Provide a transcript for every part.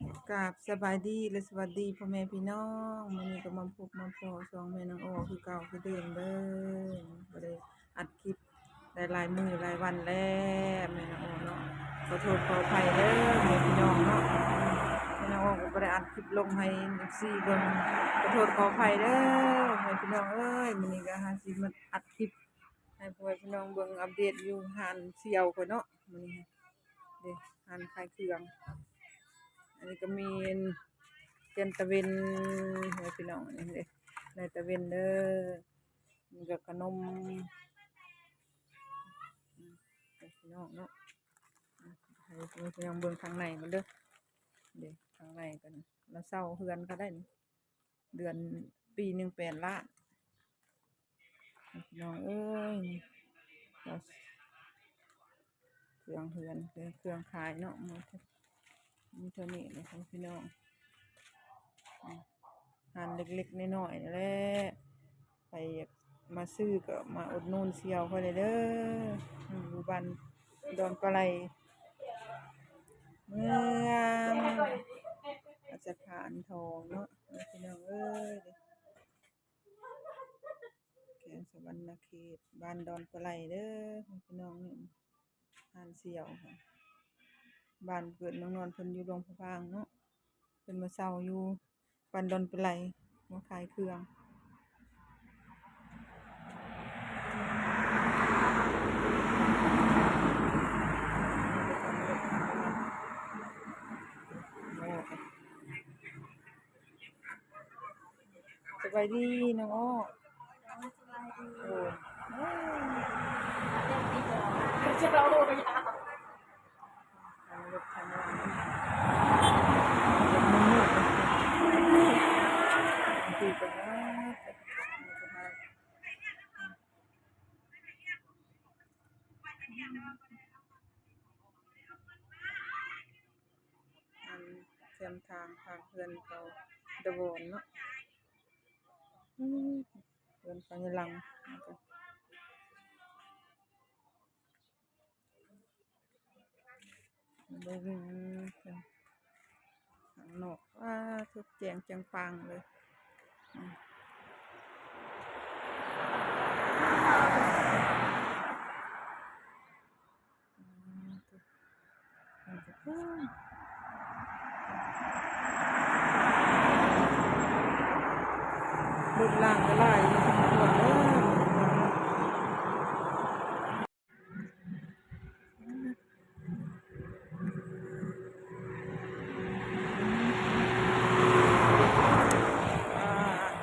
กราบสบายดีและสวัสดีพ่อแม่พี่น้องมื้อนี้ก็มาพบมาพอสองแม่น้องโอ้คือเก่าคือเดิมเด้อบ่ได้อัดคลิปได้หลายมื้อหลายวันแล้วแม่น้องโอ้เนาะขอโทษขออภัยเด้อแม่พี่น้องเนาะแม่น้องโอ้ก็บ่ได้อัดคลิปลงให้ FC เบิ่งขอโทษขออภัยเด้อแม่พี่น้องเอ้ยมื้อนี้ก็หาสิมาอัดคลิปให้พ่อแม่พี่น้องเบิ่งอัปเดตอยู่ร้านเสี่ยวก่อนเนาะมื้อนี้เด้ร้านขายเครื่อง อันนี้ก็มีเทียนตะเวนให้พี่น้องอันนี้เด้ในตะเวนเด้อมีกับขนมให้พี่น้องเนาะให้พี่น้องเบิ่งข้างในมันเด้อเด้ข้างในกันแล้วเศร้าเฮือนก็ได้นี่เดือนปีหนึ่ง8 ล้านพี่น้องเอ้ยเราเครื่องเฮือนเครื่องขายเนาะมีเท่านี้เลยครับพี่น้องงานเล็กๆน้อยๆนั่นแหละไปอยากมาซื้อก็มาอุดหนุนเสี่ยวเขาเลยเด้ออยู่บ้านดอนปลาไหลเมืองอาจจะผ่านทองเนาะพี่น้องเอ้ยแขวงสะวรรณเขตบ้านดอนปลาไหลเด้อพี่น้องนี่ทานเสี่ยวค่ะบ้านเกิดเมืองนอนเพิ่นอยู่โรงพะพางเนาะเพิ่นมาเช่าอยู่บ้านดอนปลาไหลมาขายเครื่องสบายดีน้องอ้อโอ้จะเราโอยาวทางรถทางลางคุยกันว่าอันเทียมทางเพื่อนเขาดะโวนเนาะเพื่อนเขาจะลังได้วิ่งกันข้างนอกว่าทุกแจงจังปังเลยรถล่างก็ไล่สมควร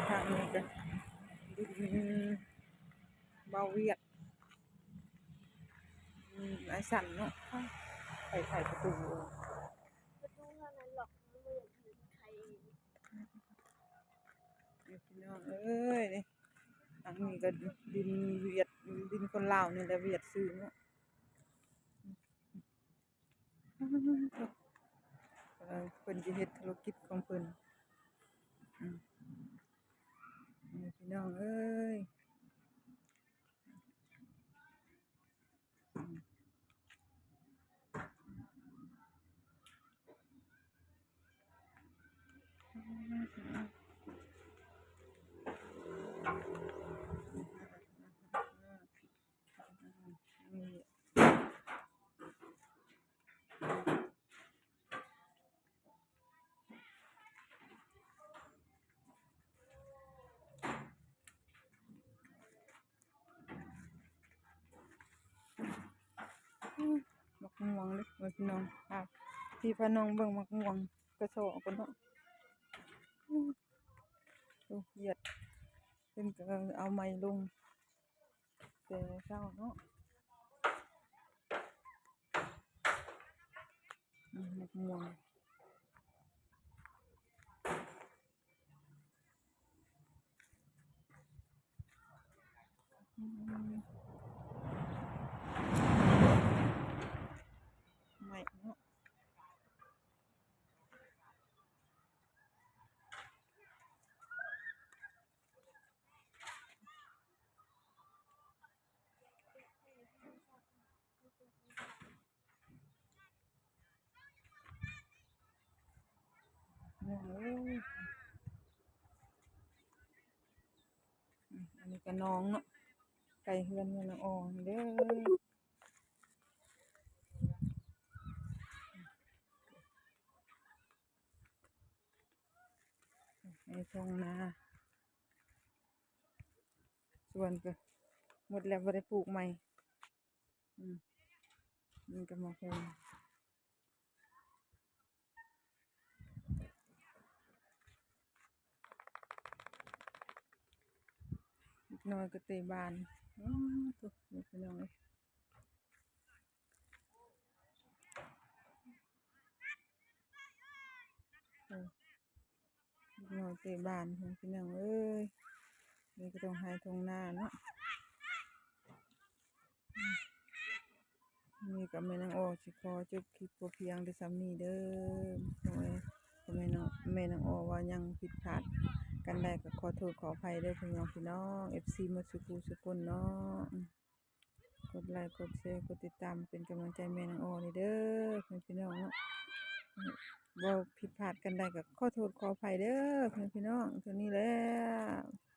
ทางนี้ก็เบาเวียดไอ้สั่นเนาะใส่ประตูประตูเท่านั้นหรอกมันไม่อยากอยู่ใครพี่น้องเอ้ยนี่ทางนี้ก็ดินเวียดดินคนลาวนี่แหละเวียดซื้อเนาะเพิ่นจะเฮ็ดธุรกิจของเพิ่นพี่น้องเอ้ยมักม่วงเด้อพี่น้องครับพี่พาน้องเบิ่งมักม่วงกระโชกกันเนาะดูเหยียดเพิ่นก็เอาไม้ลงแต่เช้าเนาะมักม่วงไม้เนาะ องเอ้ยอันนี้ก็น้องเนาะไก่เฮือนแม่น้องอ้อนี่เด้อในท้องนาส่วนก็หมดแล้วบ่ได้ปลูกใหม่อืมนี่ก็มาคงอีกหน้อยก็เตะบานตุ๊นี่พี่น้องเอ้ยเอออีกหน้อยเตะบานพี่น้องเอ้ยนี่ก็ต้องให้ทงนาเนาะนี่ก็แม่นางอ้อสิขอจบคลิปบ่เพียงแต่ส่ำนี้เด้อน้องเอ้ยพ่อแม่นางอ้อว่ายังผิดพลาดกันได้ก็ขอโทษขออภัยเด้อพี่น้อง FC หมดสุขุสุคนเนาะกดไลค์กดแชร์กดติดตามเป็นกำลังใจแม่นางอ้อนี่เด้อพี่น้องเนาะบ่ผิดพลาดกันได้ก็ขอโทษขออภัยเด้อพี่น้องเท่านี้แหละ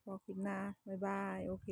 พอคลิปหน้าบ๊ายบายโอเค